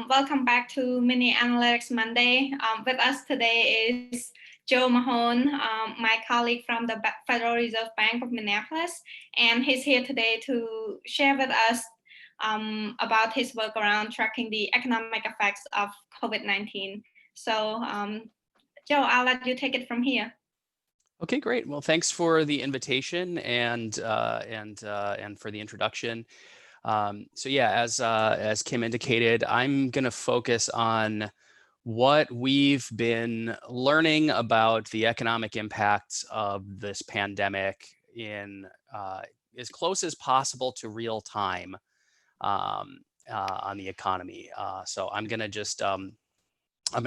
Welcome back to Mini Analytics Monday. With us today is Joe Mahone, my colleague from the Federal Reserve Bank of Minneapolis, and he's here today to share with us about his work around tracking the economic effects of COVID-19. So, Joe, I'll let you take it from here. Okay, great. Well, thanks for the invitation and for the introduction. So yeah, as Kim indicated, I'm going to focus on what we've been learning about the economic impacts of this pandemic in as close as possible to real time on the economy. So I'm going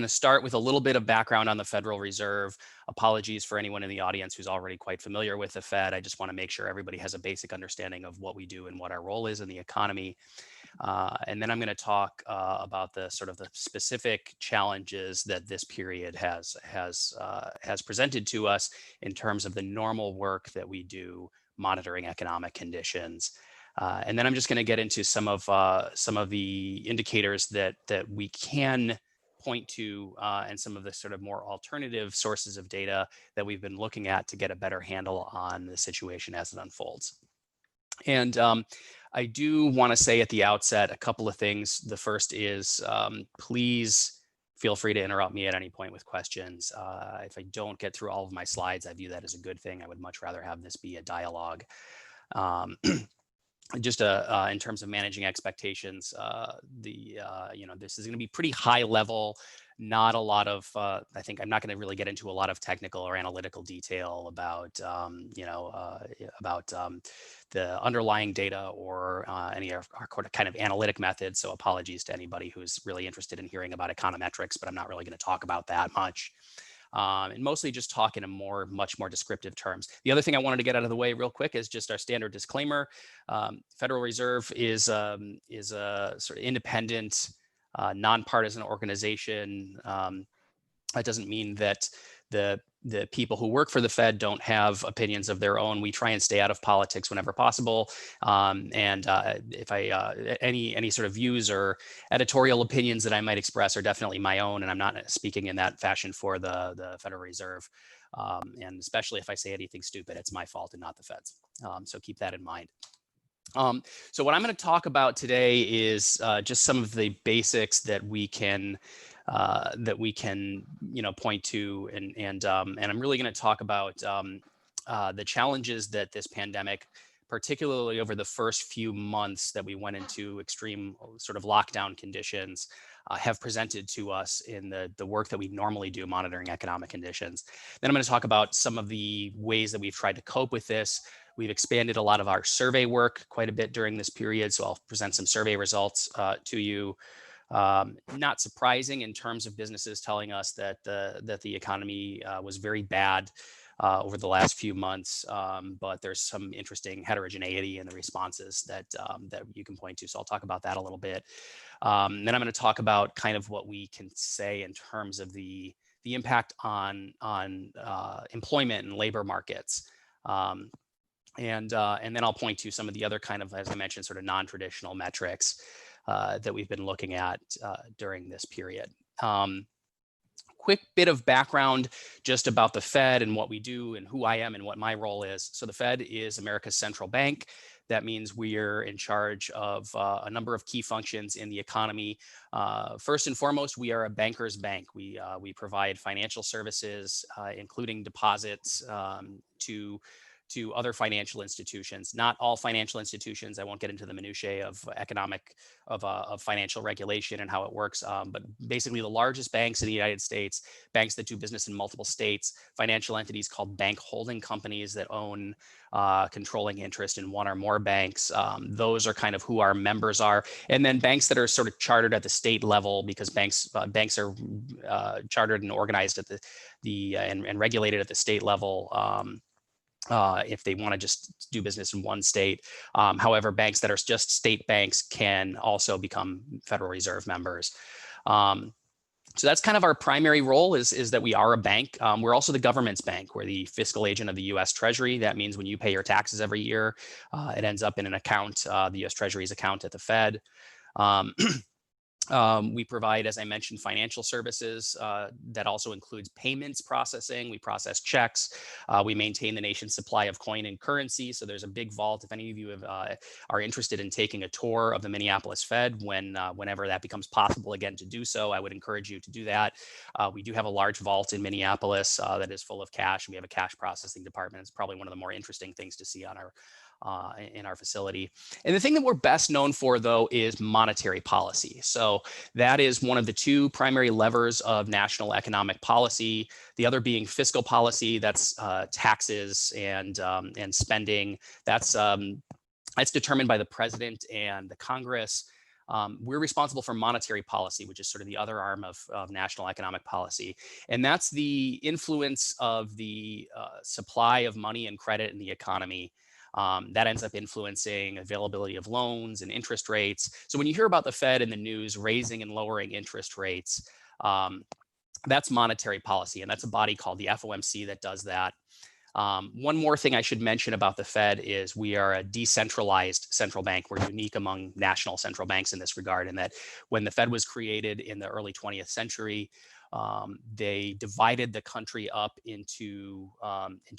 to start with a little bit of background on the Federal Reserve. Apologies for anyone in the audience who's already quite familiar with the Fed. I just want to make sure everybody has a basic understanding of what we do and what our role is in the economy. And then I'm going to talk about the sort of the specific challenges that this period has presented to us in terms of the normal work that we do monitoring economic conditions. And then I'm just going to get into some of the indicators that we can point to and some of the sort of more alternative sources of data that we've been looking at to get a better handle on the situation as it unfolds. And I do want to say at the outset a couple of things. The first is please feel free to interrupt me at any point with questions. If I don't get through all of my slides, I view that as a good thing. I would much rather have this be a dialogue. Just in terms of managing expectations, this is going to be pretty high level, not a lot of, I think I'm not going to really get into a lot of technical or analytical detail about, the underlying data or any of our kind of analytic methods. So apologies to anybody who's really interested in hearing about econometrics, but I'm not really going to talk about that much. And mostly just talk in much more descriptive terms. The other thing I wanted to get out of the way real quick is just our standard disclaimer. Federal Reserve is a sort of independent, nonpartisan organization. That doesn't mean that the people who work for the Fed don't have opinions of their own. We try and stay out of politics whenever possible. If any sort of views or editorial opinions that I might express are definitely my own, and I'm not speaking in that fashion for the Federal Reserve. And especially if I say anything stupid, it's my fault and not the Fed's. So keep that in mind. So what I'm going to talk about today is just some of the basics that we can point to, and I'm really going to talk about the challenges that this pandemic, particularly over the first few months that we went into extreme sort of lockdown conditions, have presented to us in the work that we normally do monitoring economic conditions. Then I'm going to talk about some of the ways that we've tried to cope with this. We've expanded a lot of our survey work quite a bit during this period, so I'll present some survey results to you. Not surprising in terms of businesses telling us that the economy was very bad over the last few months, but there's some interesting heterogeneity in the responses that you can point to. So I'll talk about that a little bit. Then I'm going to talk about kind of what we can say in terms of the impact on employment and labor markets. And then I'll point to some of the other kind of, as I mentioned, sort of non-traditional metrics that we've been looking at during this period. Quick bit of background just about the Fed and what we do and who I am and what my role is. So the Fed is America's central bank. That means we're in charge of a number of key functions in the economy. First and foremost, we are a banker's bank. We provide financial services, including deposits to other financial institutions. Not all financial institutions. I won't get into the minutiae of financial regulation and how it works, but basically the largest banks in the United States, banks that do business in multiple states, financial entities called bank holding companies that own controlling interest in one or more banks. Those are kind of who our members are. And then banks that are sort of chartered at the state level, because banks are chartered and organized at and regulated at the state level. If they want to just do business in one state. However, banks that are just state banks can also become Federal Reserve members. So that's kind of our primary role is that we are a bank. We're also the government's bank. We're the fiscal agent of the U.S. Treasury. That means when you pay your taxes every year, it ends up in an account, the U.S. Treasury's account at the Fed. We provide, as I mentioned, financial services that also includes payments processing. We process checks. We maintain the nation's supply of coin and currency. So there's a big vault. If any of you are interested in taking a tour of the Minneapolis Fed whenever that becomes possible again to do so, I would encourage you to do that. We do have a large vault in Minneapolis that is full of cash. We have a cash processing department. It's probably one of the more interesting things to see on in our facility. And the thing that we're best known for, though, is monetary policy. So that is one of the two primary levers of national economic policy. The other being fiscal policy, that's taxes and spending. That's determined by the president and the Congress. We're responsible for monetary policy, which is sort of the other arm of national economic policy. And that's the influence of the supply of money and credit in the economy. That ends up influencing availability of loans and interest rates. So when you hear about the Fed in the news raising and lowering interest rates, that's monetary policy. And that's a body called the FOMC that does that. One more thing I should mention about the Fed is we are a decentralized central bank. We're unique among national central banks in this regard, in that when the Fed was created in the early 20th century, they divided the country up into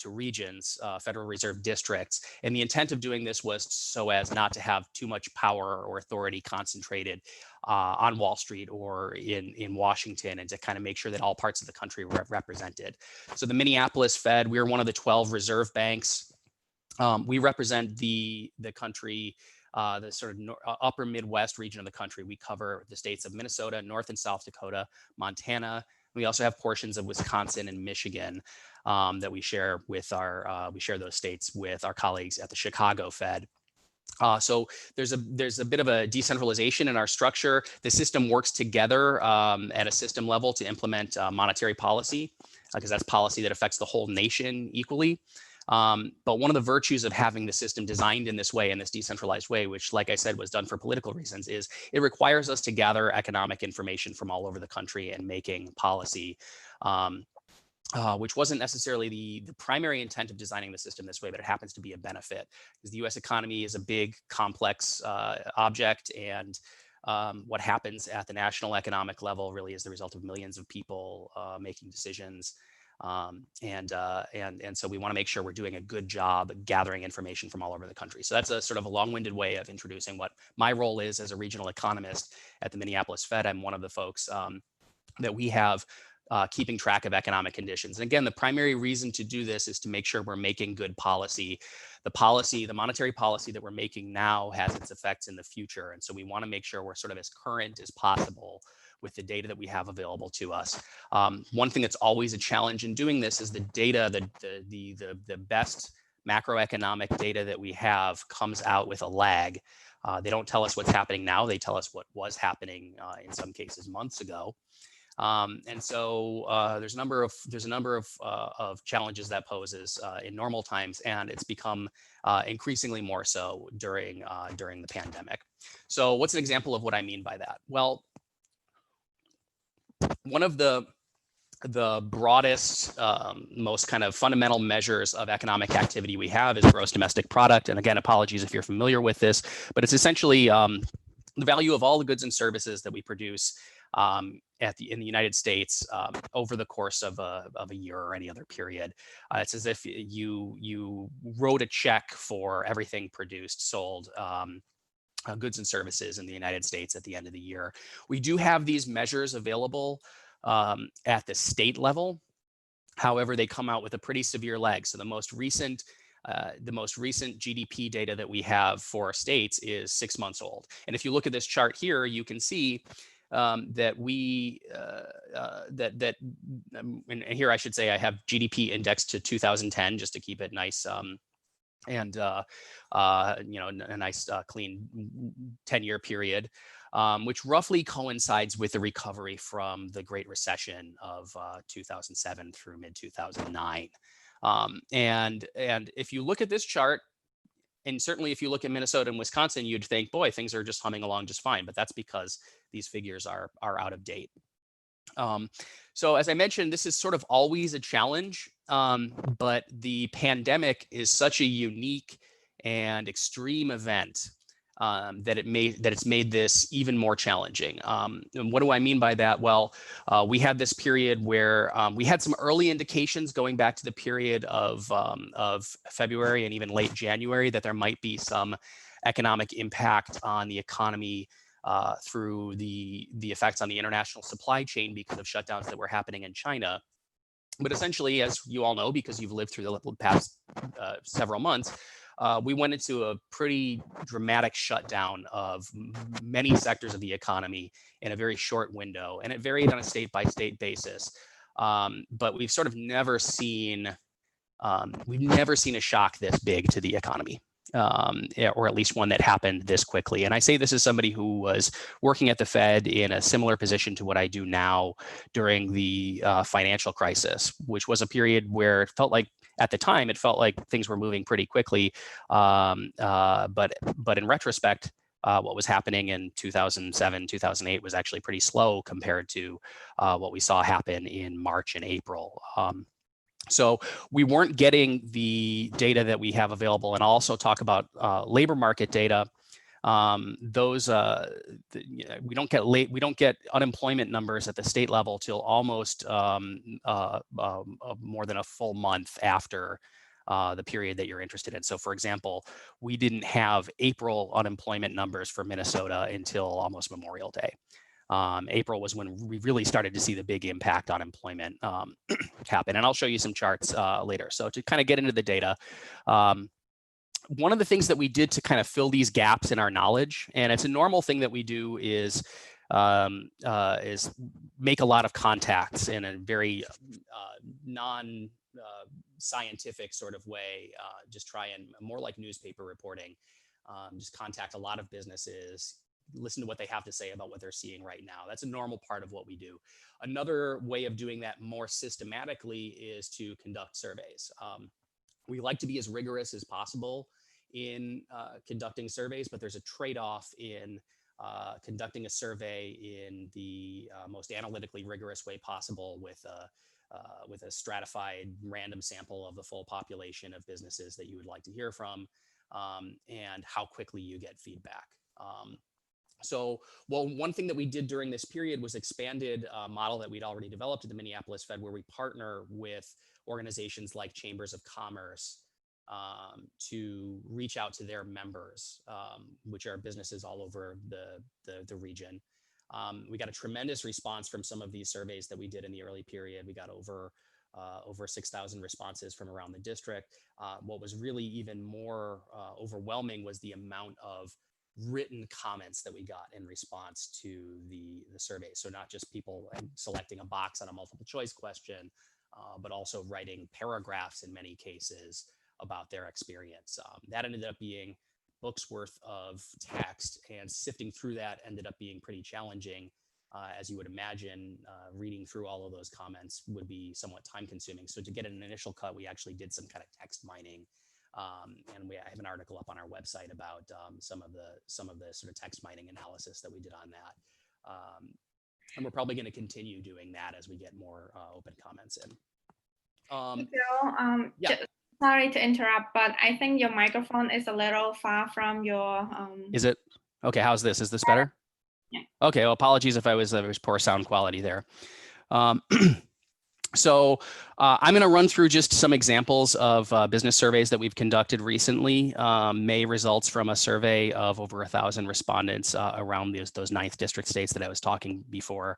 regions, Federal Reserve districts. And the intent of doing this was so as not to have too much power or authority concentrated on Wall Street or in Washington, and to kind of make sure that all parts of the country were represented. So the Minneapolis Fed, we're one of the 12 reserve banks. We represent the country, the sort of upper Midwest region of the country. We cover the states of Minnesota, North and South Dakota, Montana. We also have portions of Wisconsin and Michigan that we share with we share those states with our colleagues at the Chicago Fed. So there's a bit of a decentralization in our structure. The system works together at a system level to implement monetary policy, because that's policy that affects the whole nation equally. But one of the virtues of having the system designed in this way, in this decentralized way, which, like I said, was done for political reasons, is it requires us to gather economic information from all over the country and making policy, which wasn't necessarily the primary intent of designing the system this way, but it happens to be a benefit, because the US economy is a big, complex object, and what happens at the national economic level really is the result of millions of people making decisions. And so we want to make sure we're doing a good job gathering information from all over the country. So that's a sort of a long-winded way of introducing what my role is as a regional economist at the Minneapolis Fed. I'm one of the folks that we have keeping track of economic conditions. And again, the primary reason to do this is to make sure we're making good policy. The monetary policy that we're making now has its effects in the future. And so we want to make sure we're sort of as current as possible with the data that we have available to us. One thing that's always a challenge in doing this is the data, the best macroeconomic data that we have comes out with a lag. They don't tell us what's happening now. They tell us what was happening in some cases months ago. And so there's a number of challenges that poses in normal times, and it's become increasingly more so during the pandemic. So what's an example of what I mean by that? Well, one of the broadest, most kind of fundamental measures of economic activity we have is gross domestic product. And again, apologies if you're familiar with this, but it's essentially the value of all the goods and services that we produce in the United States over the course of a year or any other period. It's as if you wrote a check for everything produced, sold, goods and services in the United States at the end of the year. We do have these measures available at the state level. However, they come out with a pretty severe lag. So the most recent GDP data that we have for states is 6 months old. And if you look at this chart here, you can see that and here I should say I have GDP indexed to 2010 just to keep it nice. And a nice clean 10-year period, which roughly coincides with the recovery from the Great Recession of 2007 through mid-2009. And if you look at this chart, and certainly if you look at Minnesota and Wisconsin, you'd think, boy, things are just humming along just fine. But that's because these figures are out of date. So as I mentioned, this is sort of always a challenge, but the pandemic is such a unique and extreme event that it's made this even more challenging. And what do I mean by that? Well, we had this period where we had some early indications going back to the period of February and even late January that there might be some economic impact on the economy through the effects on the international supply chain because of shutdowns that were happening in China. But essentially, as you all know, because you've lived through the past several months, we went into a pretty dramatic shutdown of many sectors of the economy in a very short window, and it varied on a state-by-state basis. But we've sort of never seen a shock this big to the economy. Or at least one that happened this quickly. And I say this as somebody who was working at the Fed in a similar position to what I do now during the financial crisis, which was a period where it felt like, at the time, it felt like things were moving pretty quickly. But in retrospect, what was happening in 2007, 2008 was actually pretty slow compared to what we saw happen in March and April. So we weren't getting the data that we have available, and I'll also talk about labor market data. We don't get unemployment numbers at the state level till almost more than a full month after the period that you're interested in. So, for example, we didn't have April unemployment numbers for Minnesota until almost Memorial Day. April was when we really started to see the big impact on employment happen. And I'll show you some charts later. So to kind of get into the data, one of the things that we did to kind of fill these gaps in our knowledge, and it's a normal thing that we do, is make a lot of contacts in a very non-scientific sort of way, just try and more like newspaper reporting, just contact a lot of businesses, listen to what they have to say about what they're seeing right now. That's a normal part of what we do. Another way of doing that more systematically is to conduct surveys. We like to be as rigorous as possible in conducting surveys, but there's a trade-off in conducting a survey in the most analytically rigorous way possible with a stratified random sample of the full population of businesses that you would like to hear from, and how quickly you get feedback. One thing that we did during this period was expanded a model that we'd already developed at the Minneapolis Fed, where we partner with organizations like chambers of commerce to reach out to their members, which are businesses all over the region. We got a tremendous response from some of these surveys that we did in the early period. We got over 6,000 responses from around the district. What was really even more overwhelming was the amount of written comments that we got in response to the survey. So not just people selecting a box on a multiple choice question, but also writing paragraphs in many cases about their experience. That ended up being books worth of text, and sifting through that ended up being pretty challenging. As you would imagine, reading through all of those comments would be somewhat time consuming. So to get an initial cut, we actually did some kind of text mining. And I have an article up on our website about some of the sort of text mining analysis that we did on that. And we're probably going to continue doing that as we get more open comments in. Yeah. Sorry to interrupt, but I think your microphone is a little far from your. Is it? Okay, how's this? Is this better? Yeah. Okay, well, apologies if there was poor sound quality there. So I'm going to run through just some examples of business surveys that we've conducted recently. May results from a survey of over 1,000 respondents around those 9th district states that I was talking before,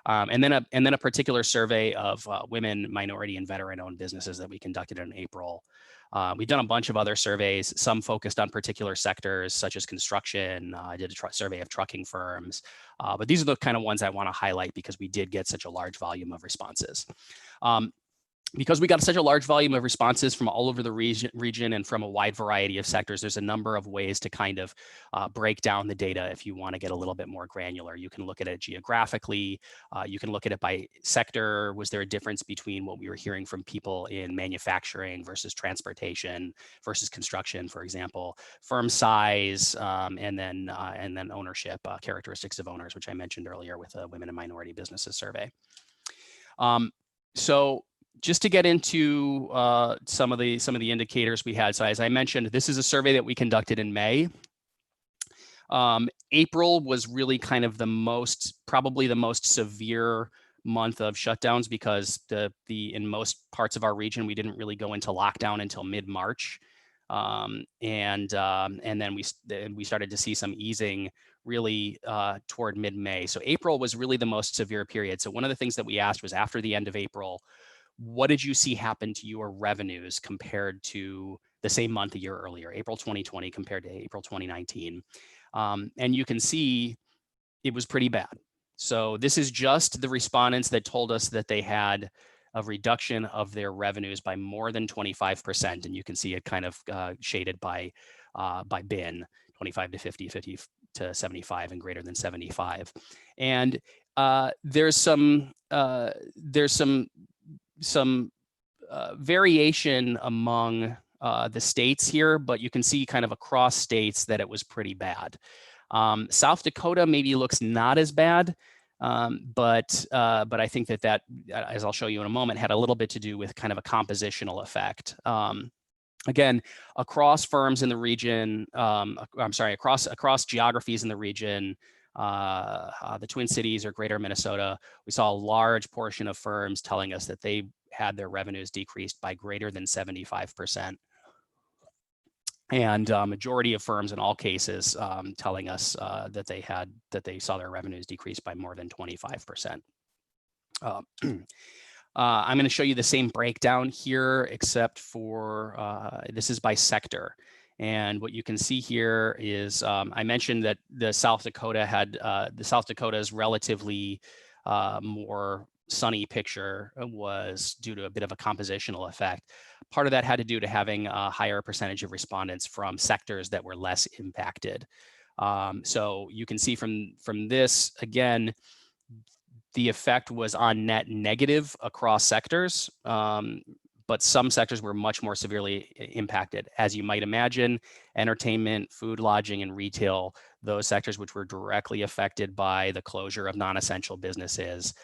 and then a particular survey of women, minority, and veteran-owned businesses that we conducted in April. We've done a bunch of other surveys, some focused on particular sectors such as construction. I did a survey of trucking firms, but these are the kind of ones I want to highlight because we did get such a large volume of responses. Because we got such a large volume of responses from all over the region and from a wide variety of sectors, there's a number of ways to kind of break down the data if you want to get a little bit more granular. You can look at it geographically. You can look at it by sector. Was there a difference between what we were hearing from people in manufacturing versus transportation versus construction, for example? Firm size, and then ownership, characteristics of owners, which I mentioned earlier with a women and minority businesses survey. So just to get into some of the indicators we had. So as I mentioned, this is a survey that we conducted in May. April was really kind of probably the most severe month of shutdowns because in most parts of our region, we didn't really go into lockdown until mid-March. And then we started to see some easing really toward mid-May. So April was really the most severe period. So one of the things that we asked was, after the end of April, what did you see happen to your revenues compared to the same month a year earlier, April 2020 compared to April 2019? And you can see it was pretty bad. So this is just the respondents that told us that they had a reduction of their revenues by more than 25%. And you can see it kind of shaded by bin, 25 to 50, 50 to 75, and greater than 75. And there's some variation among the states here, but you can see kind of across states that it was pretty bad. South Dakota maybe looks not as bad, but I think that, as I'll show you in a moment, had a little bit to do with kind of a compositional effect. Again, across firms in the region, across geographies in the region, the Twin Cities or Greater Minnesota, we saw a large portion of firms telling us that they had their revenues decreased by greater than 75%. And majority of firms in all cases telling us that they saw their revenues decrease by more than 25%. I'm going to show you the same breakdown here, except for this is by sector. And what you can see here is I mentioned that the South Dakota's relatively more sunny picture was due to a bit of a compositional effect. Part of that had to do to having a higher percentage of respondents from sectors that were less impacted. So you can see from this, again, the effect was on net negative across sectors, but some sectors were much more severely impacted. As you might imagine, entertainment, food, lodging, and retail, those sectors which were directly affected by the closure of non-essential businesses,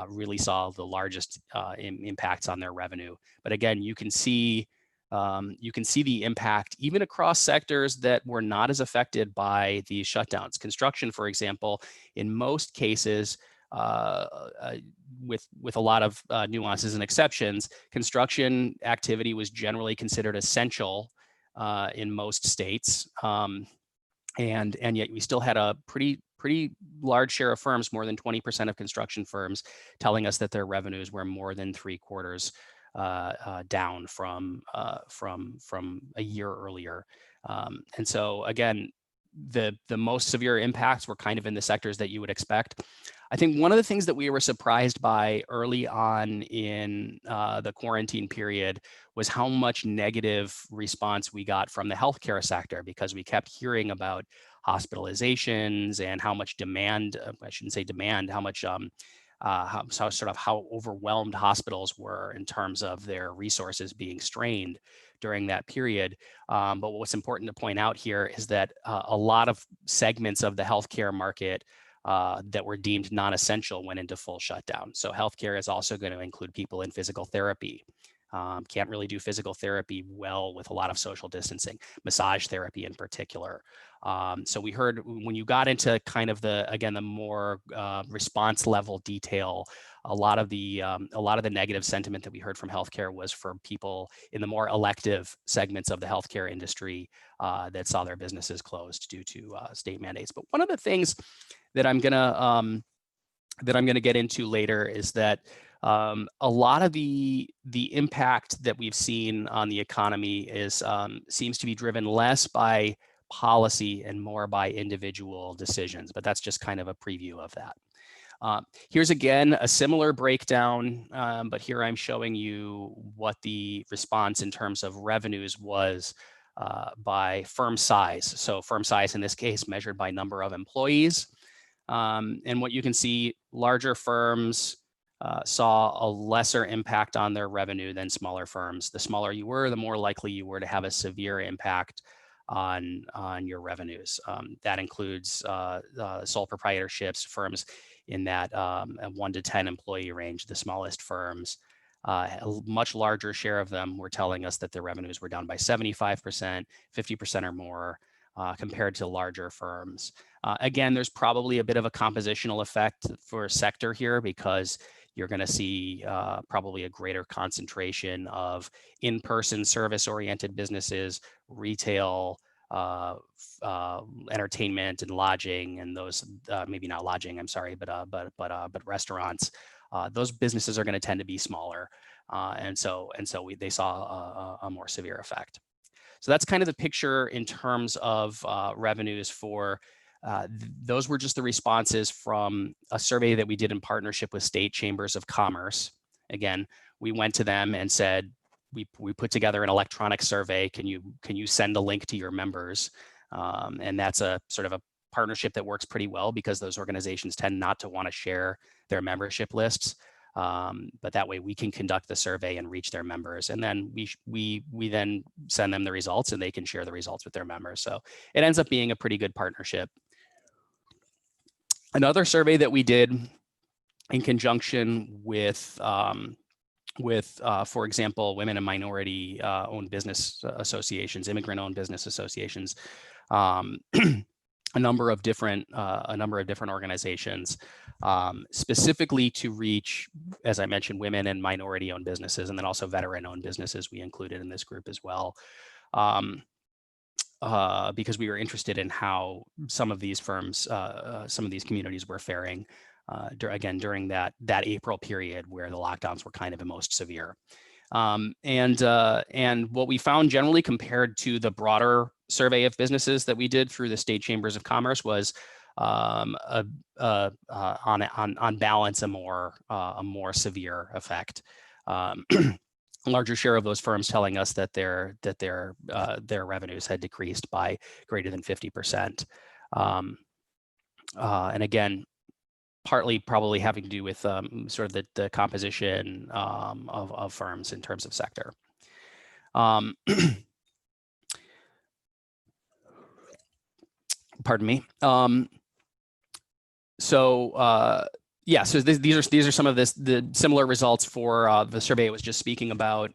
really saw the largest impacts on their revenue. But again, you can see the impact even across sectors that were not as affected by these shutdowns. Construction, for example, in most cases, with a lot of nuances and exceptions, construction activity was generally considered essential in most states, and yet we still had a pretty large share of firms, more than 20% of construction firms, telling us that their revenues were more than 3/4 down from a year earlier. And so again, the most severe impacts were kind of in the sectors that you would expect. I think one of the things that we were surprised by early on in the quarantine period was how much negative response we got from the healthcare sector, because we kept hearing about hospitalizations and how much demand, I shouldn't say demand, how much how overwhelmed hospitals were in terms of their resources being strained during that period. But what's important to point out here is that a lot of segments of the healthcare market that were deemed non-essential went into full shutdown. So healthcare is also going to include people in physical therapy. Can't really do physical therapy well with a lot of social distancing, massage therapy in particular. So we heard, when you got into kind of the more response level detail, a lot of the negative sentiment that we heard from healthcare was for people in the more elective segments of the healthcare industry that saw their businesses closed due to state mandates. But one of the things that I'm gonna get into later is that a lot of the impact that we've seen on the economy is seems to be driven less by policy and more by individual decisions, but that's just kind of a preview of that. Here's again a similar breakdown, but here I'm showing you what the response in terms of revenues was by firm size. So firm size in this case measured by number of employees. And what you can see, larger firms saw a lesser impact on their revenue than smaller firms. The smaller you were, the more likely you were to have a severe impact on your revenues. That includes sole proprietorships, firms in that 1 to 10 employee range. The smallest firms, a much larger share of them were telling us that their revenues were down by 75%, 50% or more. compared to larger firms. Again, there's probably a bit of a compositional effect for sector here, because you're going to see probably a greater concentration of in-person service-oriented businesses, retail, entertainment and lodging, and those maybe not lodging, I'm sorry, but restaurants. Those businesses are going to tend to be smaller, and so they saw a more severe effect. So that's kind of the picture in terms of revenues for. Those were just the responses from a survey that we did in partnership with state chambers of commerce. Again, we went to them and said, we put together an electronic survey. Can you send a link to your members? And that's a sort of a partnership that works pretty well, because those organizations tend not to want to share their membership lists. But that way we can conduct the survey and reach their members, and then we then send them the results, and they can share the results with their members. So it ends up being a pretty good partnership. Another survey that we did in conjunction with, for example, women and minority owned business associations, immigrant owned business associations, a number of different organizations, specifically to reach, as I mentioned, women and minority owned businesses, and then also veteran owned businesses we included in this group as well. Because we were interested in how some of these firms, some of these communities were faring, again, during that April period where the lockdowns were kind of the most severe. And what we found generally compared to the broader survey of businesses that we did through the state chambers of commerce was on balance a more severe effect. Larger share of those firms telling us that their revenues had decreased by greater than 50%. And again, partly probably having to do with sort of the composition of firms in terms of sector. Pardon me. Yeah, so these are some of the similar results for the survey I was just speaking about.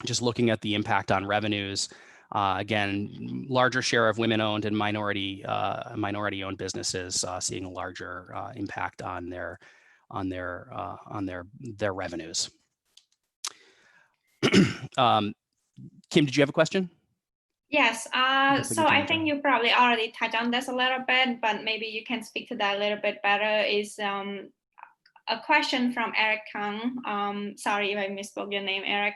Just looking at the impact on revenues. Again, larger share of women-owned and minority-owned businesses seeing a larger impact on their revenues. Kim, did you have a question? Yes. So I think you probably already touched on this a little bit, but maybe you can speak to that a little bit better. Is a question from Eric Kang. Sorry if I misspoke your name, Eric.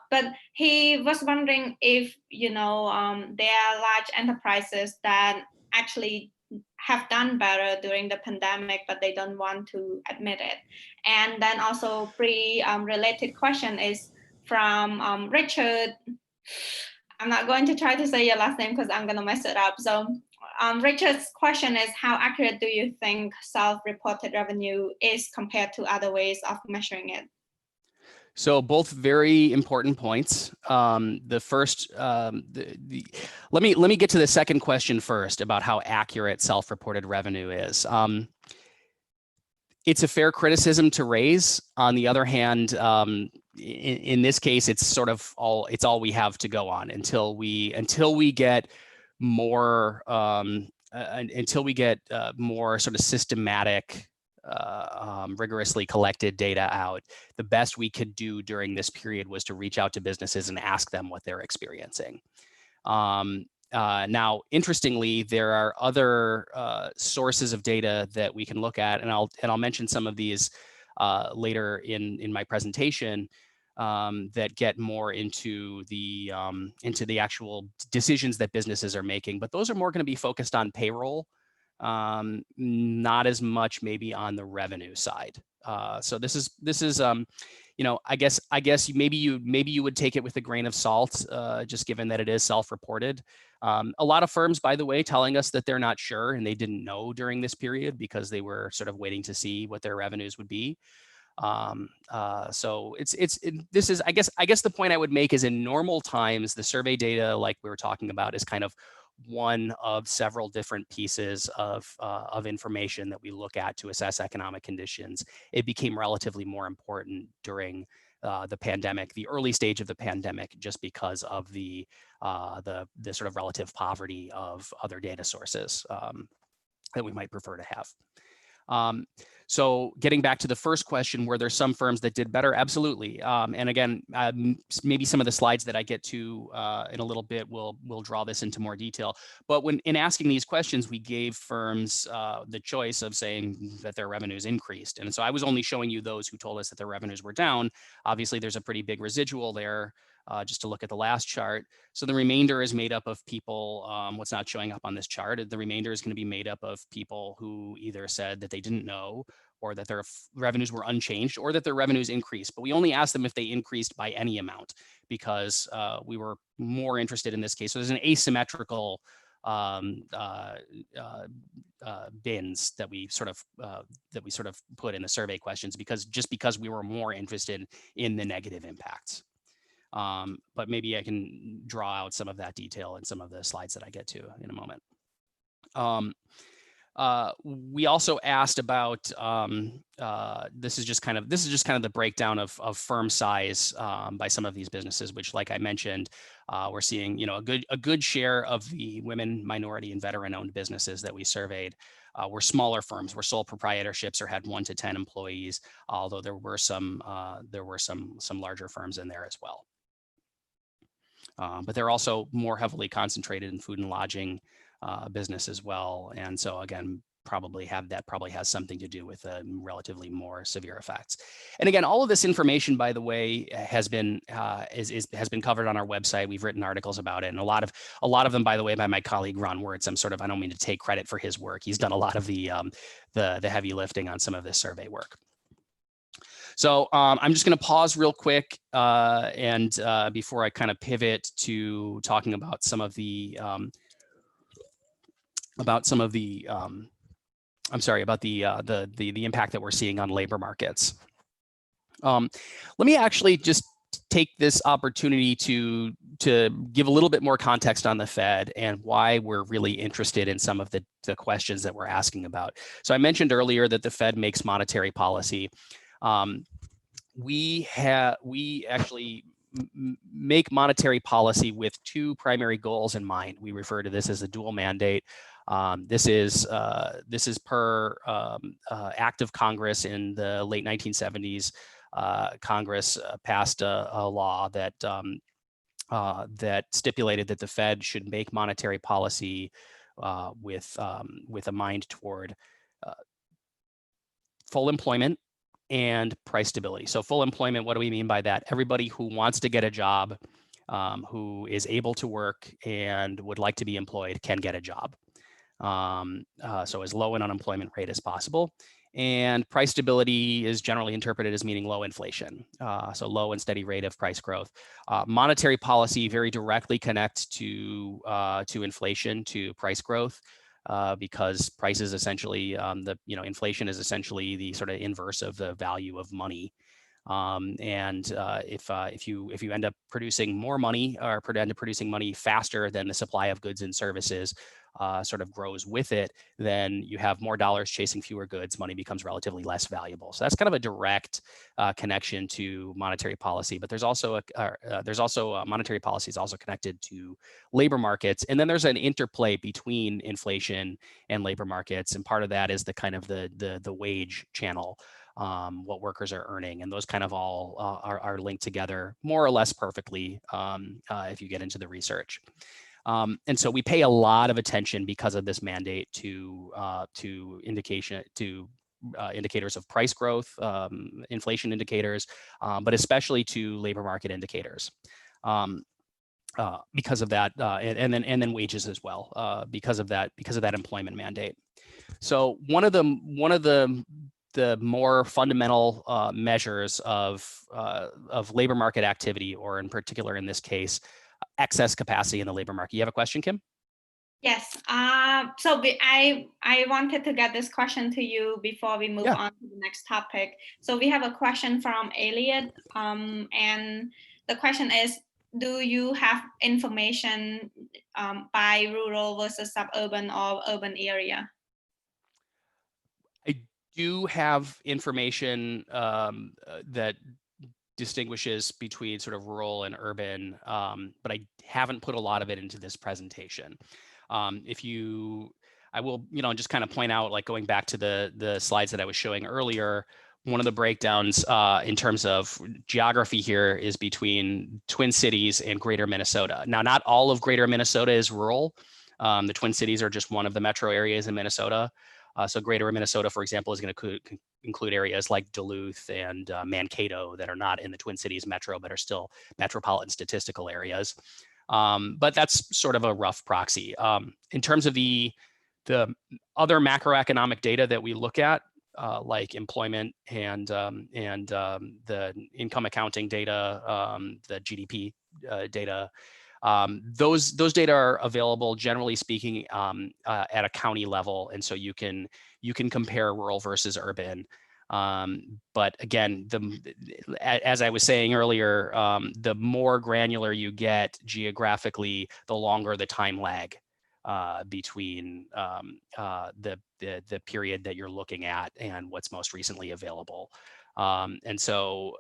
But he was wondering if, there are large enterprises that actually have done better during the pandemic, but they don't want to admit it. And then also related question is from Richard. I'm not going to try to say your last name because I'm going to mess it up. So Richard's question is, how accurate do you think self-reported revenue is compared to other ways of measuring it? So both very important points. The first, let me get to the second question first about how accurate self-reported revenue is. It's a fair criticism to raise. On the other hand, in this case, it's sort of all we have to go on until we get more more sort of systematic, rigorously collected data out. The best we could do during this period was to reach out to businesses and ask them what they're experiencing. Now, interestingly, there are other sources of data that we can look at, and I'll mention some of these later in my presentation, that get more into the actual decisions that businesses are making. But those are more going to be focused on payroll, not as much maybe on the revenue side. So this is I guess maybe you would take it with a grain of salt, just given that it is self-reported. A lot of firms, by the way, telling us that they're not sure and they didn't know during this period because they were sort of waiting to see what their revenues would be. So this is, I guess the point I would make is, in normal times, the survey data, like we were talking about, is kind of one of several different pieces of information that we look at to assess economic conditions. It became relatively more important during the pandemic, the early stage of the pandemic, just because of the sort of relative poverty of other data sources that we might prefer to have. So getting back to the first question, were there some firms that did better? Absolutely. And again, maybe some of the slides that I get to in a little bit will draw this into more detail. But when in asking these questions, we gave firms the choice of saying that their revenues increased. And so I was only showing you those who told us that their revenues were down. Obviously, there's a pretty big residual there. Just to look at the last chart. So the remainder is made up of people, what's not showing up on this chart, the remainder is going to be made up of people who either said that they didn't know, or that their revenues were unchanged, or that their revenues increased. But we only asked them if they increased by any amount, because we were more interested in this case. So there's an asymmetrical bins that we sort of put in the survey questions, because we were more interested in the negative impacts. But maybe I can draw out some of that detail in some of the slides that I get to in a moment. We also asked about this is just kind of the breakdown of firm size by some of these businesses, which, like I mentioned, we're seeing a good share of the women, minority, and veteran-owned businesses that we surveyed were smaller firms, were sole proprietorships or had 1 to 10 employees. Although there were some larger firms in there as well. But they're also more heavily concentrated in food and lodging business as well. And so again, probably has something to do with relatively more severe effects. And again, all of this information, by the way, has been covered on our website. We've written articles about it, and a lot of them, by the way, by my colleague Ron Wirtz. I don't mean to take credit for his work. He's done a lot of the heavy lifting on some of this survey work. So I'm just going to pause real quick and before I kind of pivot to talking about some of the impact that we're seeing on labor markets. Let me actually just take this opportunity to give a little bit more context on the Fed and why we're really interested in some of the questions that we're asking about. So I mentioned earlier that the Fed makes monetary policy. We actually make monetary policy with 2 primary goals in mind. We refer to this as a dual mandate. This is per act of Congress in the late 1970s. Congress passed a law that stipulated that the Fed should make monetary policy with a mind toward full employment and price stability. So full employment, what do we mean by that? Everybody who wants to get a job, who is able to work and would like to be employed, can get a job. So as low an unemployment rate as possible. And price stability is generally interpreted as meaning low inflation, so low and steady rate of price growth. Monetary policy very directly connects to inflation, to price growth. Because price is essentially inflation is essentially the sort of inverse of the value of money. If you end up producing more money, or end up producing money faster than the supply of goods and services sort of grows with it, then you have more dollars chasing fewer goods. Money becomes relatively less valuable. So that's kind of a direct connection to monetary policy. But there's also monetary policy is also connected to labor markets, and then there's an interplay between inflation and labor markets. And part of that is the kind of the wage channel. What workers are earning, and those kind of all are linked together more or less perfectly if you get into the research. And so we pay a lot of attention because of this mandate to indicators of price growth, inflation indicators, but especially to labor market indicators. Because of that, and then wages as well, because of that employment mandate. So one of the more fundamental measures of labor market activity, or in particular in this case, excess capacity in the labor market. You have a question, Kim? Yes. I wanted to get this question to you before we move on to the next topic. So we have a question from Elliot, and the question is, do you have information by rural versus suburban or urban area? I do have information that distinguishes between sort of rural and urban, but I haven't put a lot of it into this presentation. I will, just kind of point out, like going back to the slides that I was showing earlier, one of the breakdowns in terms of geography here is between Twin Cities and Greater Minnesota. Now, not all of Greater Minnesota is rural. The Twin Cities are just one of the metro areas in Minnesota. So Greater Minnesota, for example, is going to include areas like Duluth and Mankato that are not in the Twin Cities metro, but are still metropolitan statistical areas. But that's sort of a rough proxy. In terms of the other macroeconomic data that we look at, like employment and the income accounting data, the GDP data, those data are available, generally speaking, at a county level, and so you can compare rural versus urban. But again, as I was saying earlier, the more granular you get geographically, the longer the time lag between the period that you're looking at and what's most recently available. And so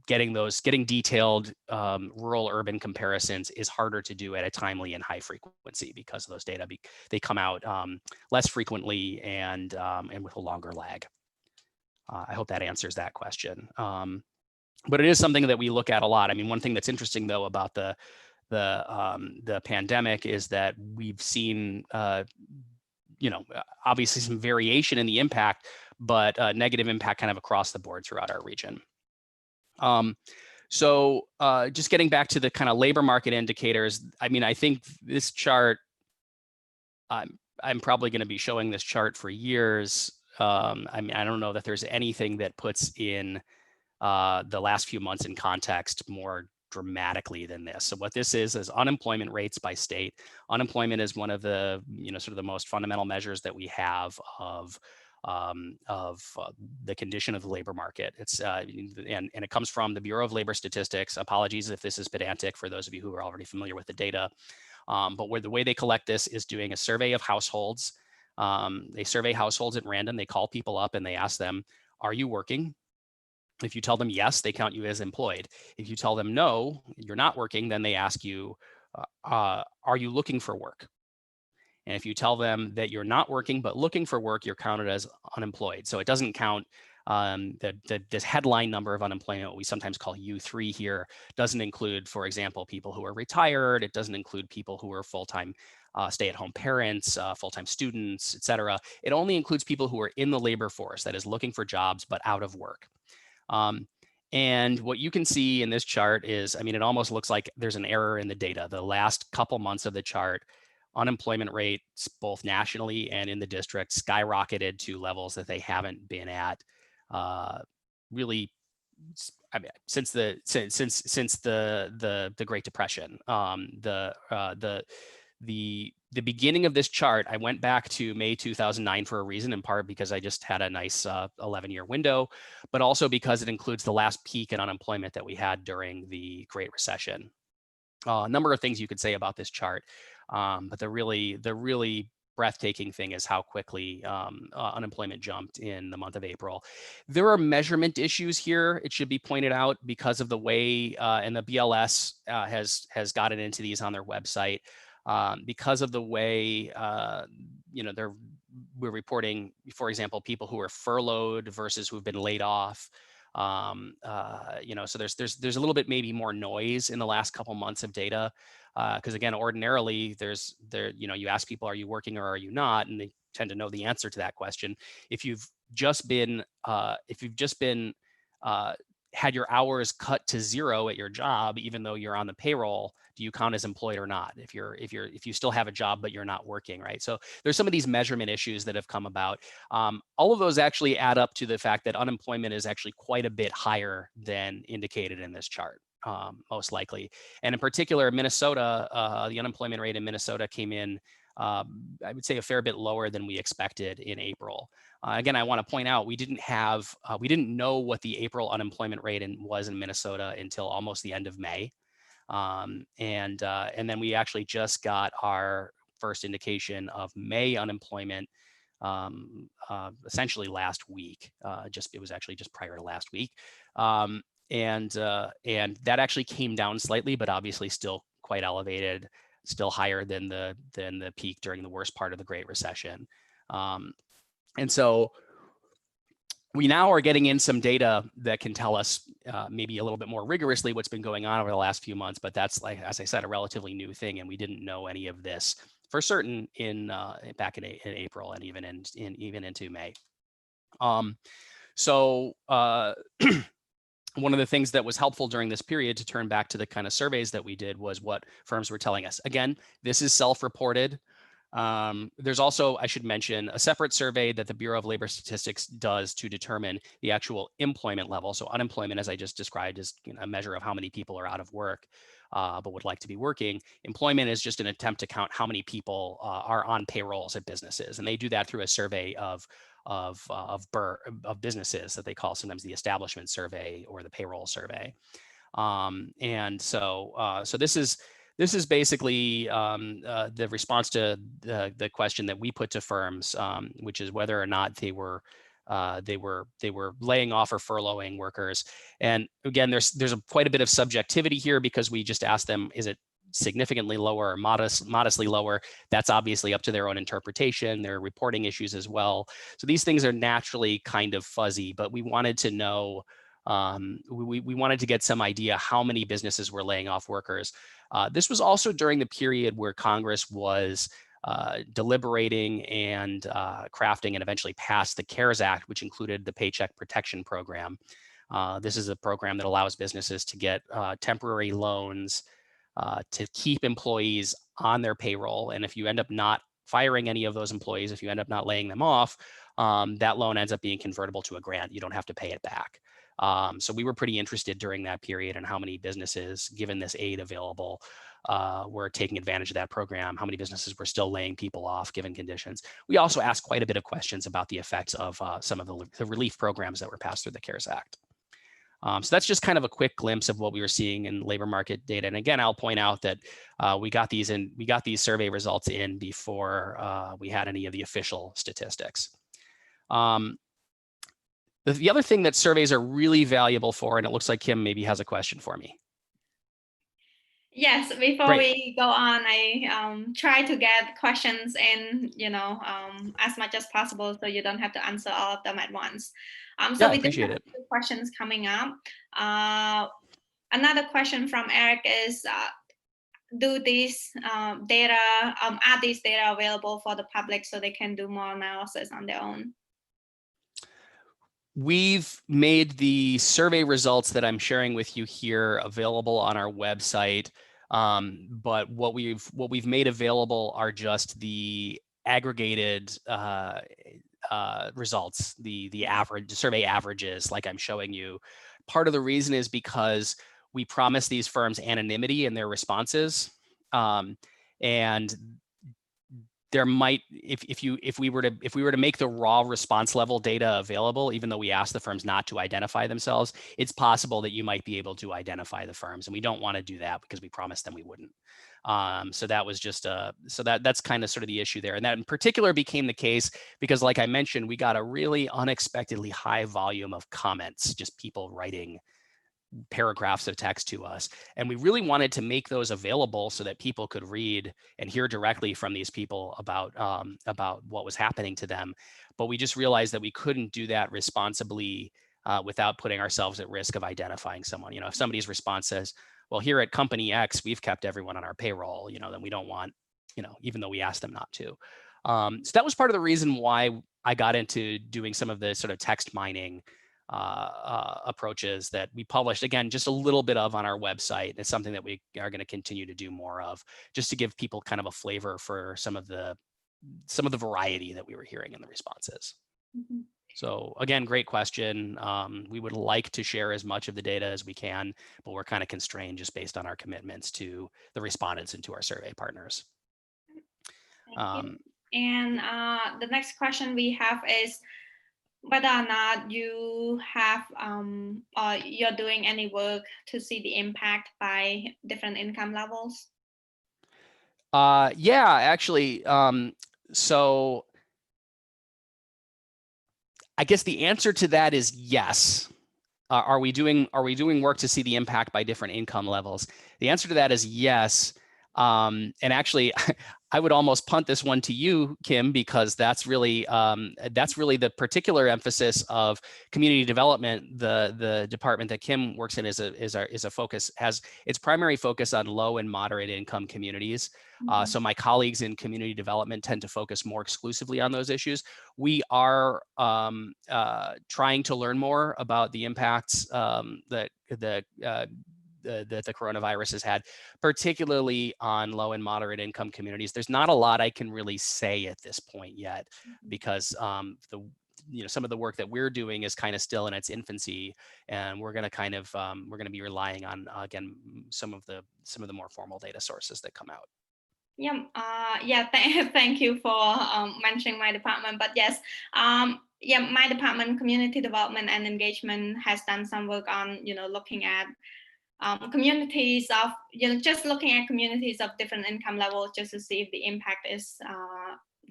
getting detailed rural urban comparisons is harder to do at a timely and high frequency because of those data. They come out less frequently and with a longer lag. I hope that answers that question. But it is something that we look at a lot. I mean, one thing that's interesting though about the pandemic is that we've seen obviously some variation in the impact, but negative impact kind of across the board throughout our region. So just getting back to the kind of labor market indicators, I mean, I think this chart, I'm probably going to be showing this chart for years. I mean, I don't know that there's anything that puts in the last few months in context more dramatically than this. So what this is unemployment rates by state. Unemployment is one of the, sort of the most fundamental measures that we have of the condition of the labor market. It's and it comes from the Bureau of Labor Statistics. Apologies if this is pedantic for those of you who are already familiar with the data. But the way they collect this is doing a survey of households. They survey households at random. They call people up and they ask them, are you working? If you tell them yes, they count you as employed. If you tell them no, you're not working, then they ask you, are you looking for work? And if you tell them that you're not working but looking for work, you're counted as unemployed. So it doesn't count this headline number of unemployment, what we sometimes call U3 here, doesn't include, for example, people who are retired. It doesn't include people who are full-time stay-at-home parents, full-time students, et cetera. It only includes people who are in the labor force, that is looking for jobs but out of work. And what you can see in this chart is, I mean, it almost looks like there's an error in the data. The last couple months of the chart, unemployment rates, both nationally and in the district, skyrocketed to levels that they haven't been at really, I mean, since the Great Depression. The beginning of this chart, I went back to May 2009 for a reason, in part because I just had a nice 11-year window, but also because it includes the last peak in unemployment that we had during the Great Recession. A number of things you could say about this chart, but the really breathtaking thing is how quickly unemployment jumped in the month of April. There are measurement issues here, it should be pointed out, because of the way, and the BLS has gotten into these on their website, because of the way, we're reporting, for example, people who are furloughed versus who've been laid off. So there's a little bit maybe more noise in the last couple months of data, because again, ordinarily you ask people, are you working or are you not, and they tend to know the answer to that question. If you've just been had your hours cut to zero at your job, even though you're on the payroll, do you count as employed or not? If you still have a job but you're not working, right? So there's some of these measurement issues that have come about. All of those actually add up to the fact that unemployment is actually quite a bit higher than indicated in this chart, most likely. And in particular, Minnesota, the unemployment rate in Minnesota came in, I would say, a fair bit lower than we expected in April. Again, I want to point out we didn't know what the April unemployment rate was in Minnesota until almost the end of May. And then we actually just got our first indication of May unemployment essentially last week. It was actually just prior to last week. that actually came down slightly, but obviously still quite elevated, still higher than the peak during the worst part of the Great Recession. And so we now are getting in some data that can tell us maybe a little bit more rigorously what's been going on over the last few months, but that's, like, as I said, a relatively new thing, and we didn't know any of this for certain back in April and even into May. So one of the things that was helpful during this period, to turn back to the kind of surveys that we did, was what firms were telling us. Again, this is self-reported. There's also, I should mention, a separate survey that the Bureau of Labor Statistics does to determine the actual employment level. So unemployment, as I just described, is a measure of how many people are out of work but would like to be working. Employment is just an attempt to count how many people are on payrolls at businesses, and they do that through a survey of businesses that they call sometimes the establishment survey or the payroll survey. And so this is basically the response to the question that we put to firms, which is whether or not they were laying off or furloughing workers. And again, there's quite a bit of subjectivity here, because we just asked them, is it significantly lower or modestly lower? That's obviously up to their own interpretation. There are reporting issues as well. So these things are naturally kind of fuzzy, but we wanted to know, we wanted to get some idea how many businesses were laying off workers. This was also during the period where Congress was deliberating and crafting and eventually passed the CARES Act, which included the Paycheck Protection Program. This is a program that allows businesses to get temporary loans to keep employees on their payroll. And if you end up not firing any of those employees, if you end up not laying them off, that loan ends up being convertible to a grant. You don't have to pay it back. So we were pretty interested during that period in how many businesses, given this aid available, were taking advantage of that program, how many businesses were still laying people off given conditions. We also asked quite a bit of questions about the effects of some of the relief programs that were passed through the CARES Act. So that's just kind of a quick glimpse of what we were seeing in labor market data. And again, I'll point out that we got these survey results in before we had any of the official statistics. The other thing that surveys are really valuable for, and it looks like Kim maybe has a question for me. Yes, before we go on, I try to get questions in, as much as possible, so you don't have to answer all of them at once. So we appreciate it. Questions coming up. Another question from Eric is, do these data, are these data available for the public so they can do more analysis on their own? We've made the survey results that I'm sharing with you here available on our website, but what we've made available are just the aggregated results, the survey averages, like I'm showing you. Part of the reason is because we promise these firms anonymity in their responses, and there might, if we were to make the raw response level data available, even though we ask the firms not to identify themselves, it's possible that you might be able to identify the firms, and we don't want to do that because we promised them we wouldn't. So that was just that's kind of sort of the issue there, and that in particular became the case because, like I mentioned, we got a really unexpectedly high volume of comments, just people writing paragraphs of text to us. And we really wanted to make those available so that people could read and hear directly from these people about what was happening to them. But we just realized that we couldn't do that responsibly without putting ourselves at risk of identifying someone. If somebody's response says, well, here at company X, we've kept everyone on our payroll, then we don't want, even though we asked them not to. So that was part of the reason why I got into doing some of the sort of text mining approaches that we published, again, just a little bit of on our website. It's something that we are going to continue to do more of, just to give people kind of a flavor for some of the variety that we were hearing in the responses. Mm-hmm. So again, great question. We would like to share as much of the data as we can, but we're kind of constrained just based on our commitments to the respondents and to our survey partners. Thank you. And the next question we have is whether or not you have or you're doing any work to see the impact by different income levels. Yeah, actually. So I guess the answer to that is yes. are we doing work to see the impact by different income levels? The answer to that is yes. And actually, I would almost punt this one to you, Kim, because that's really the particular emphasis of community development. The department that Kim works in is a focus, has its primary focus on low and moderate income communities. So my colleagues in community development tend to focus more exclusively on those issues. We are trying to learn more about the impacts that the coronavirus has had, particularly on low and moderate income communities. There's not a lot I can really say at this point yet, because some of the work that we're doing is kind of still in its infancy, and we're going to be relying on again some of the more formal data sources that come out. Yeah, thank you for mentioning my department. But yes, my department, community development and engagement, has done some work on, looking at communities of, just looking at communities of different income levels, just to see if the impact is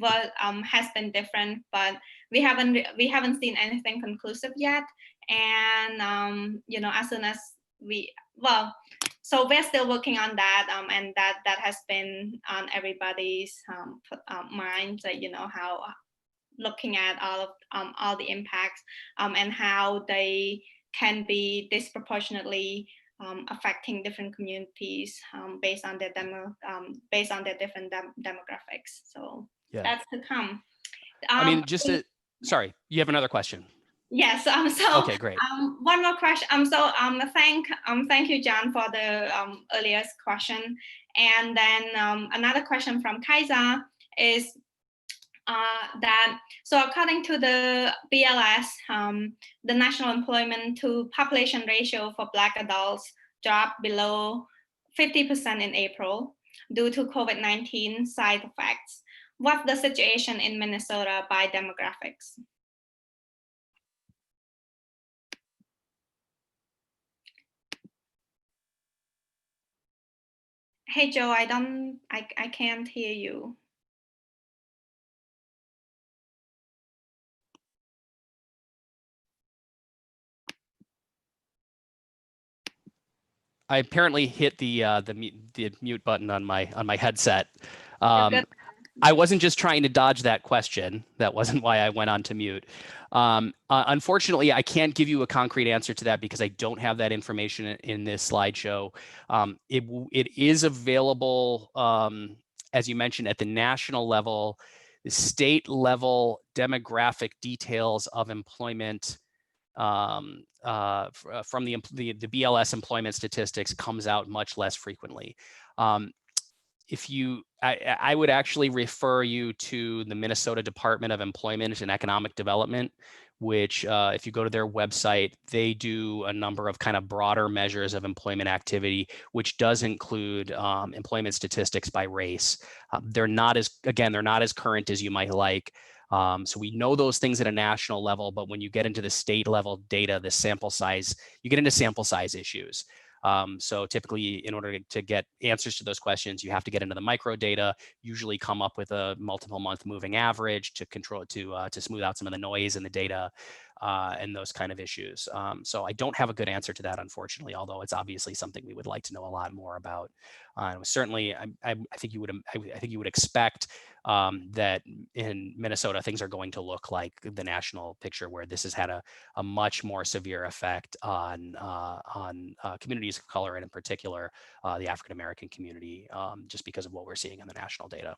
has been different. But we haven't seen anything conclusive yet. And as soon as so we're still working on that, and that has been on everybody's minds, how looking at all the impacts and how they can be disproportionately affecting different communities based on their different demographics. So Yeah, that's to come. I mean, sorry, you have another question? Yes. Okay, great. One more question. Thank you, John, for the earliest question. And then another question from Kaiser is so according to the BLS, the national employment to population ratio for Black adults dropped below 50% in April due to COVID-19 side effects. What's the situation in Minnesota by demographics? Hey, Joe, I can't hear you. I apparently hit the mute button on my headset. I wasn't just trying to dodge that question. That wasn't why I went on to mute. Unfortunately, I can't give you a concrete answer to that because I don't have that information in this slideshow. It is available, as you mentioned, at the national level. The state level demographic details of employment from the BLS employment statistics comes out much less frequently. I would actually refer you to the Minnesota Department of Employment and Economic Development, which if you go to their website, they do a number of kind of broader measures of employment activity, which does include employment statistics by race. They're not as current as you might like. So we know those things at a national level, but when you get into the state level data, the sample size, you get into sample size issues. So typically, in order to get answers to those questions, you have to get into the micro data, usually come up with a multiple month moving average to smooth out some of the noise in the data and those kind of issues. So I don't have a good answer to that, unfortunately, although it's obviously something we would like to know a lot more about. Certainly, I think you would expect that in Minnesota, things are going to look like the national picture, where this has had a much more severe effect on communities of color, and in particular, the African American community, just because of what we're seeing in the national data.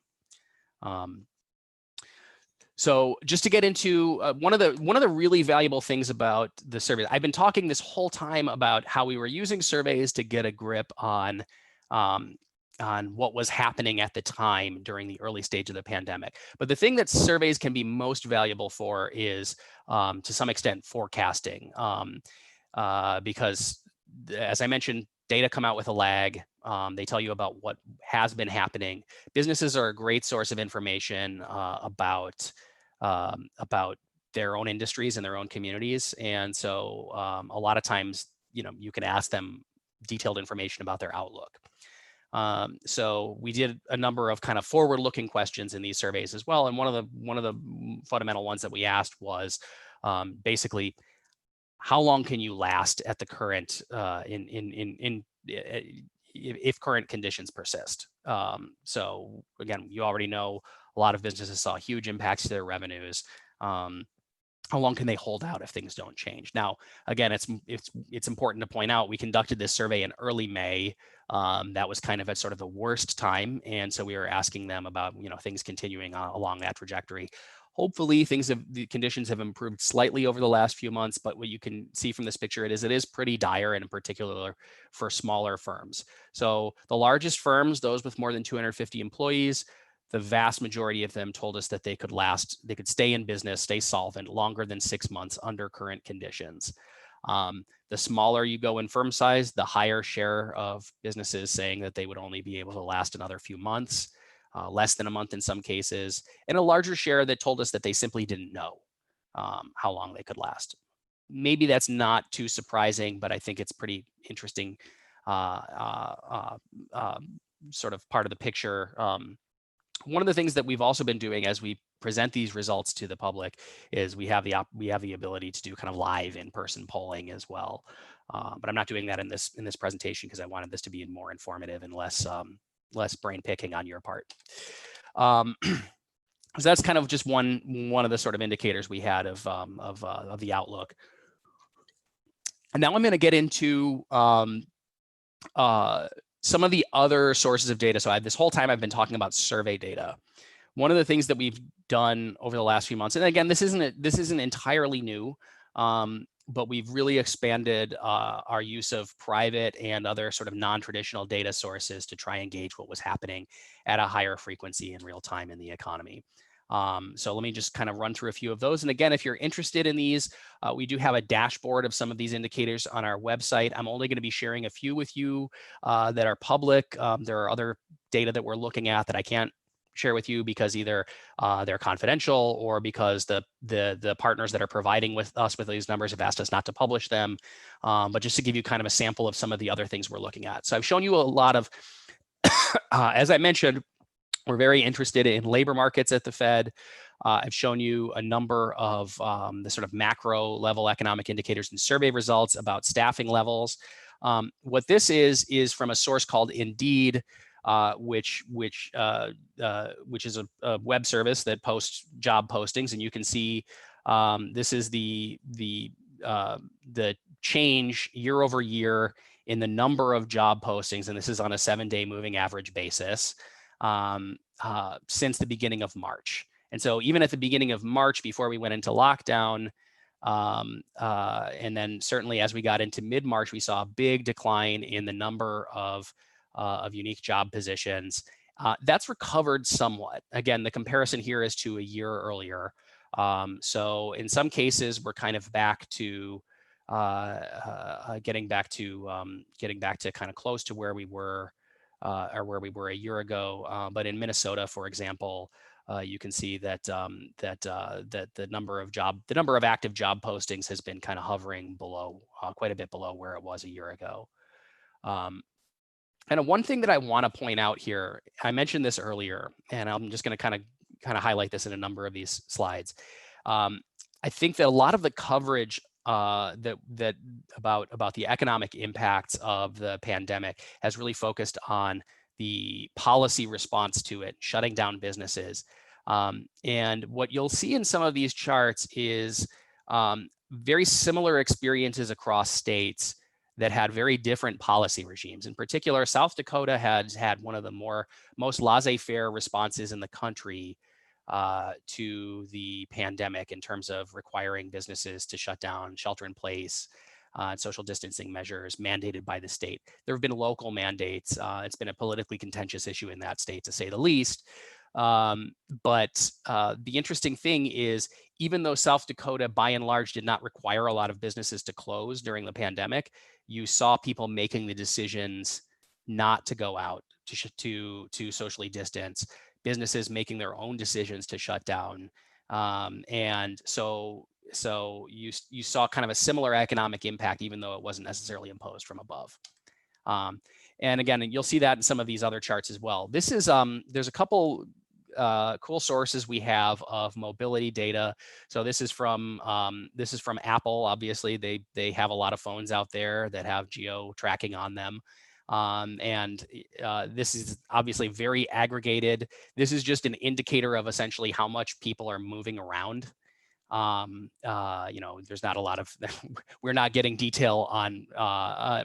So just to get into one of the really valuable things about the survey, I've been talking this whole time about how we were using surveys to get a grip on what was happening at the time during the early stage of the pandemic. But the thing that surveys can be most valuable for is, to some extent, forecasting, because as I mentioned, data come out with a lag. They tell you about what has been happening. Businesses are a great source of information about their own industries and their own communities. And so a lot of times, you can ask them detailed information about their outlook. So we did a number of kind of forward-looking questions in these surveys as well. And one of the fundamental ones that we asked was basically, how long can you last at the current if current conditions persist. So again, you already know a lot of businesses saw huge impacts to their revenues. How long can they hold out if things don't change? Now, again, it's important to point out we conducted this survey in early May. That was kind of at sort of the worst time, and so we were asking them about things continuing along that trajectory. Hopefully, the conditions have improved slightly over the last few months, but what you can see from this picture it is pretty dire, and in particular for smaller firms. So the largest firms, those with more than 250 employees, the vast majority of them told us that they could stay in business, stay solvent longer than 6 months under current conditions. The smaller you go in firm size, the higher share of businesses saying that they would only be able to last another few months, less than a month in some cases, and a larger share that told us that they simply didn't know how long they could last. Maybe that's not too surprising, but I think it's pretty interesting sort of part of the picture. One of the things that we've also been doing as we present these results to the public is we have the ability to do kind of live in-person polling as well. But I'm not doing that in this presentation because I wanted this to be more informative and less brain picking on your part. So that's kind of just one of the sort of indicators we had of the outlook. And now I'm going to get into some of the other sources of data. So this whole time I've been talking about survey data. One of the things that we've done over the last few months, and again, this isn't entirely new, but we've really expanded our use of private and other sort of non-traditional data sources to try and gauge what was happening at a higher frequency in real time in the economy. So let me just kind of run through a few of those. And again, if you're interested in these, we do have a dashboard of some of these indicators on our website. I'm only going to be sharing a few with you that are public. There are other data that we're looking at that I can't share with you because either they're confidential or because the partners that are providing with these numbers have asked us not to publish them. But just to give you kind of a sample of some of the other things we're looking at. So I've shown you a lot of, as I mentioned, we're very interested in labor markets at the Fed. I've shown you a number of the sort of macro level economic indicators and survey results about staffing levels. What this is from a source called Indeed, which is a web service that posts job postings, and you can see this is the change year over year in the number of job postings, and this is on a 7-day moving average basis. Since the beginning of March. And so even at the beginning of March, before we went into lockdown, and then certainly as we got into mid-March, we saw a big decline in the number of unique job positions. That's recovered somewhat. Again, the comparison here is to a year earlier. So in some cases, we're kind of back to getting back to kind of close to where we were or where we were a year ago. But in Minnesota, for example, you can see that the number of active job postings has been kind of hovering below, quite a bit below where it was a year ago. And one thing that I want to point out here, I mentioned this earlier, and I'm just going to kind of highlight this in a number of these slides. I think that a lot of the coverage about the economic impacts of the pandemic has really focused on the policy response to it, shutting down businesses. And what you'll see in some of these charts is very similar experiences across states that had very different policy regimes. In particular, South Dakota has had one of the most laissez-faire responses in the country to the pandemic in terms of requiring businesses to shut down, shelter in place, social distancing measures mandated by the state. There have been local mandates. It's been a politically contentious issue in that state, to say the least. But the interesting thing is, even though South Dakota, by and large, did not require a lot of businesses to close during the pandemic, you saw people making the decisions not to go out, to socially distance, businesses making their own decisions to shut down. And so you saw kind of a similar economic impact, even though it wasn't necessarily imposed from above. And again, you'll see that in some of these other charts as well. This is there's a couple cool sources we have of mobility data. So this is from Apple. Obviously, they have a lot of phones out there that have geo tracking on them. And this is obviously very aggregated. This is just an indicator of essentially how much people are moving around. There's not a lot of, we're not getting detail on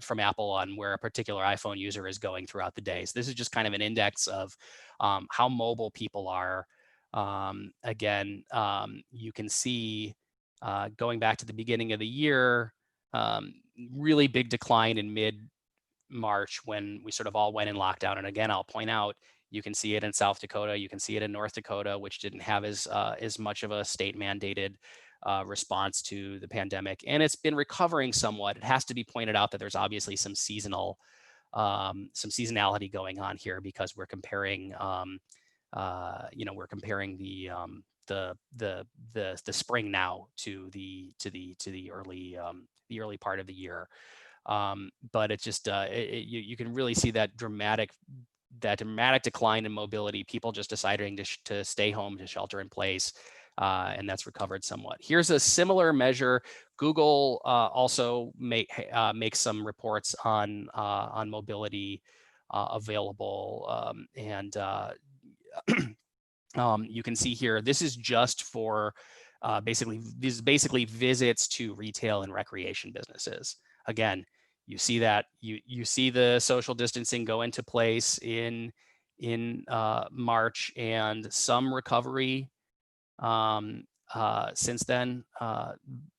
from Apple on where a particular iPhone user is going throughout the day. So this is just kind of an index of how mobile people are. Again, you can see going back to the beginning of the year, really big decline in mid-March when we sort of all went in lockdown. And again, I'll point out, you can see it in South Dakota, you can see it in North Dakota, which didn't have as much of a state mandated response to the pandemic. And it's been recovering somewhat. It has to be pointed out that there's obviously some seasonality going on here, because we're comparing, we're comparing the spring now to the early part of the year. But it's just you can really see that dramatic decline in mobility, people just deciding to stay home, to shelter in place, and that's recovered somewhat. Here's a similar measure. Google also makes some reports on mobility available, and you can see here, this is just for basically visits to retail and recreation businesses. Again, you see that you see the social distancing go into place in March, and some recovery since then,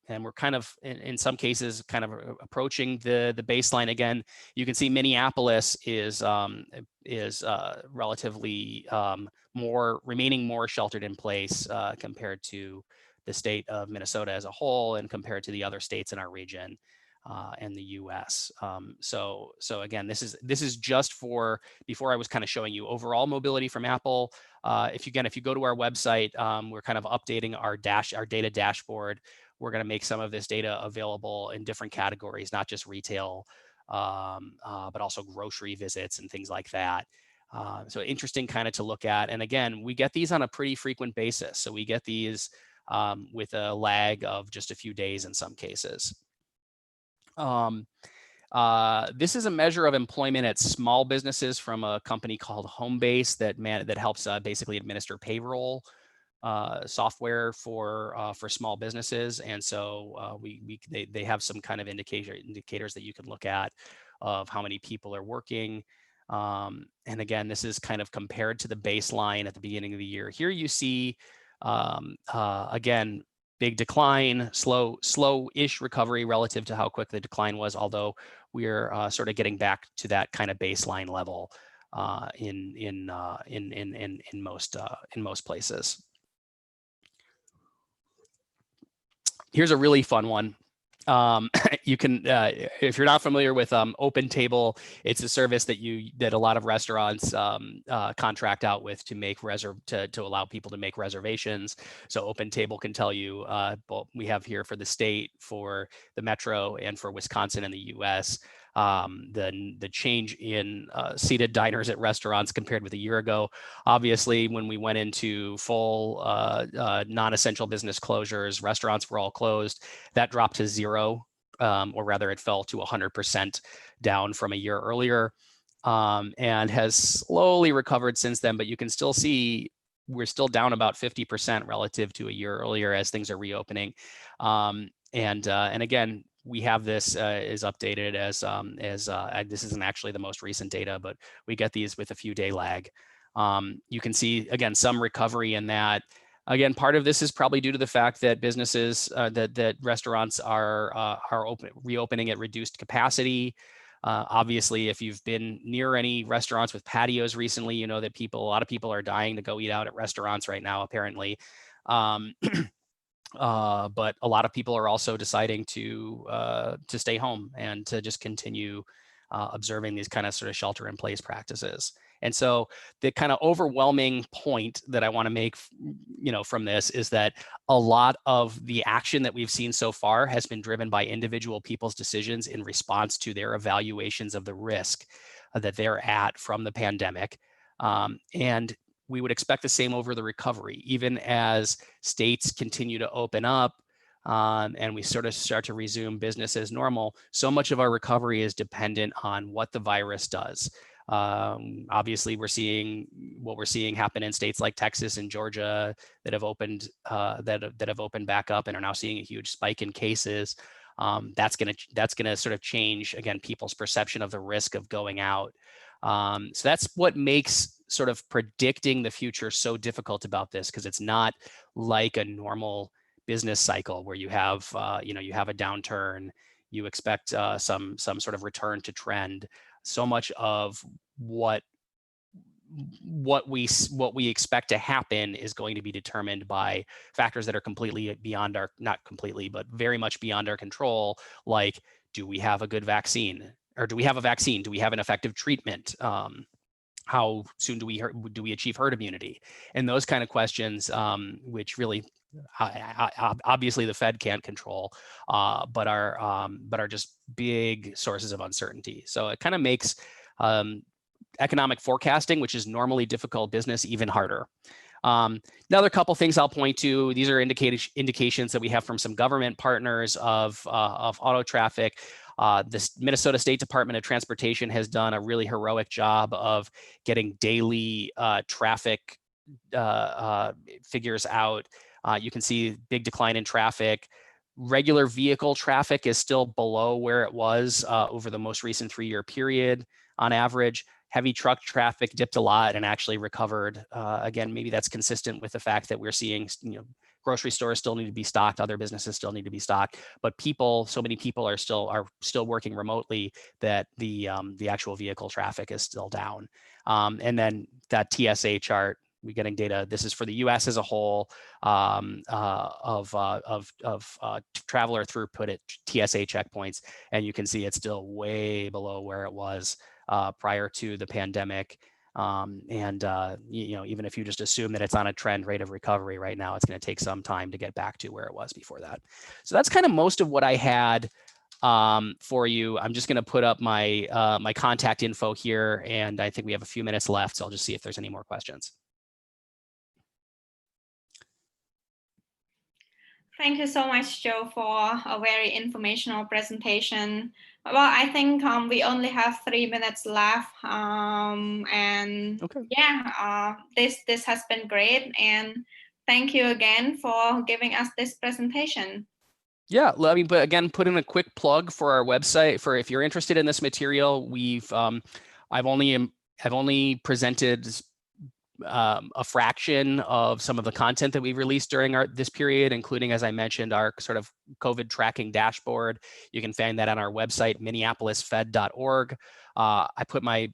and we're kind of in some cases kind of approaching the baseline again. You can see Minneapolis is relatively remaining more sheltered in place compared to the state of Minnesota as a whole, and compared to the other states in our region. And the U.S. So again, this is just for, before I was kind of showing you overall mobility from Apple. If you go to our website, we're kind of updating our data dashboard. We're going to make some of this data available in different categories, not just retail, but also grocery visits and things like that. So interesting kind of to look at. And again, we get these on a pretty frequent basis. So we get these with a lag of just a few days in some cases. This is a measure of employment at small businesses from a company called Homebase that helps basically administer payroll software for small businesses. And so they have some kind of indicators that you can look at of how many people are working. And again, this is kind of compared to the baseline at the beginning of the year. Here you see, again, big decline, slow-ish recovery relative to how quick the decline was, although we're sort of getting back to that kind of baseline level in most places. Here's a really fun one. You can, if you're not familiar with OpenTable, it's a service that a lot of restaurants contract out with to make to allow people to make reservations. So OpenTable can tell you, we have here for the state, for the metro, and for Wisconsin and the U.S. The change in seated diners at restaurants compared with a year ago. Obviously, when we went into full non-essential business closures, restaurants were all closed. That dropped to 0, or rather it fell to 100% down from a year earlier, and has slowly recovered since then. But you can still see we're still down about 50% relative to a year earlier as things are reopening. And again, we have this is updated as this isn't actually the most recent data, but we get these with a few day lag. You can see, again, some recovery in that. Again, part of this is probably due to the fact that businesses, that restaurants are reopening at reduced capacity. Obviously, if you've been near any restaurants with patios recently, you know that a lot of people are dying to go eat out at restaurants right now, apparently. But a lot of people are also deciding to stay home and to just continue observing these kind of sort of shelter-in-place practices. And so the kind of overwhelming point that I want to make, from this is that a lot of the action that we've seen so far has been driven by individual people's decisions in response to their evaluations of the risk that they're at from the pandemic. And we would expect the same over the recovery, even as states continue to open up and we sort of start to resume business as normal. So much of our recovery is dependent on what the virus does. Obviously, we're seeing what we're seeing happen in states like Texas and Georgia that have opened that have opened back up and are now seeing a huge spike in cases. That's gonna sort of change again people's perception of the risk of going out. So that's what makes sort of predicting the future so difficult about this, because it's not like a normal business cycle where you have you have a downturn, you expect some sort of return to trend. So much of what we expect to happen is going to be determined by factors that are completely beyond our, not completely, but very much beyond our control. Like, do we have a good vaccine, or do we have a vaccine? Do we have an effective treatment? How soon do we achieve herd immunity? And those kind of questions, which really obviously the Fed can't control, but are just big sources of uncertainty. So it kind of makes economic forecasting, which is normally difficult business, even harder. Another couple things I'll point to, these are indications that we have from some government partners of auto traffic. The Minnesota State Department of Transportation has done a really heroic job of getting daily traffic figures out. You can see big decline in traffic. Regular vehicle traffic is still below where it was over the most recent 3-year period on average. Heavy truck traffic dipped a lot and actually recovered. Again, maybe that's consistent with the fact that we're seeing, grocery stores still need to be stocked, other businesses still need to be stocked, but so many people are still working remotely that the actual vehicle traffic is still down. And then that TSA chart, we're getting data. This is for the U.S. as a whole of traveler throughput at TSA checkpoints, and you can see it's still way below where it was prior to the pandemic. Even if you just assume that it's on a trend rate of recovery right now, it's going to take some time to get back to where it was before that. So that's kind of most of what I had for you. I'm just going to put up my my contact info here, and I think we have a few minutes left, so I'll just see if there's any more questions. Thank you so much, Joe, for a very informational presentation. Well, I think we only have 3 minutes left, and okay. Yeah, this has been great, and thank you again for giving us this presentation. Yeah, I mean, but again, put in a quick plug for our website. For if you're interested in this material, I've only presented a fraction of some of the content that we've released during this period, including, as I mentioned, our sort of COVID tracking dashboard. You can find that on our website, minneapolisfed.org. I put my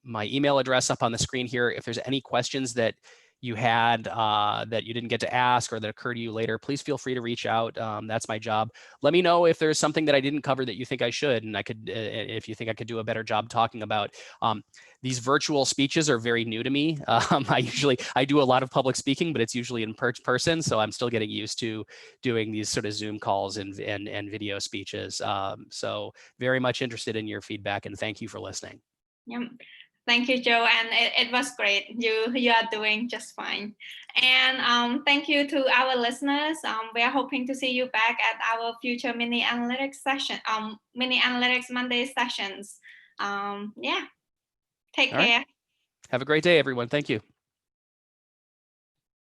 email address up on the screen here. If there's any questions that you had that you didn't get to ask or that occur to you later, please feel free to reach out. That's my job. Let me know if there's something that I didn't cover that you think I should, and I could, if you think I could do a better job talking about. These virtual speeches are very new to me. I do a lot of public speaking, but it's usually in person, so I'm still getting used to doing these sort of Zoom calls and video speeches. So very much interested in your feedback, and thank you for listening. Yep. Thank you, Joe, and it was great. You are doing just fine. And thank you to our listeners. We are hoping to see you back at our future mini analytics session, mini analytics Monday sessions. Yeah, take care. Have a great day, everyone. Thank you.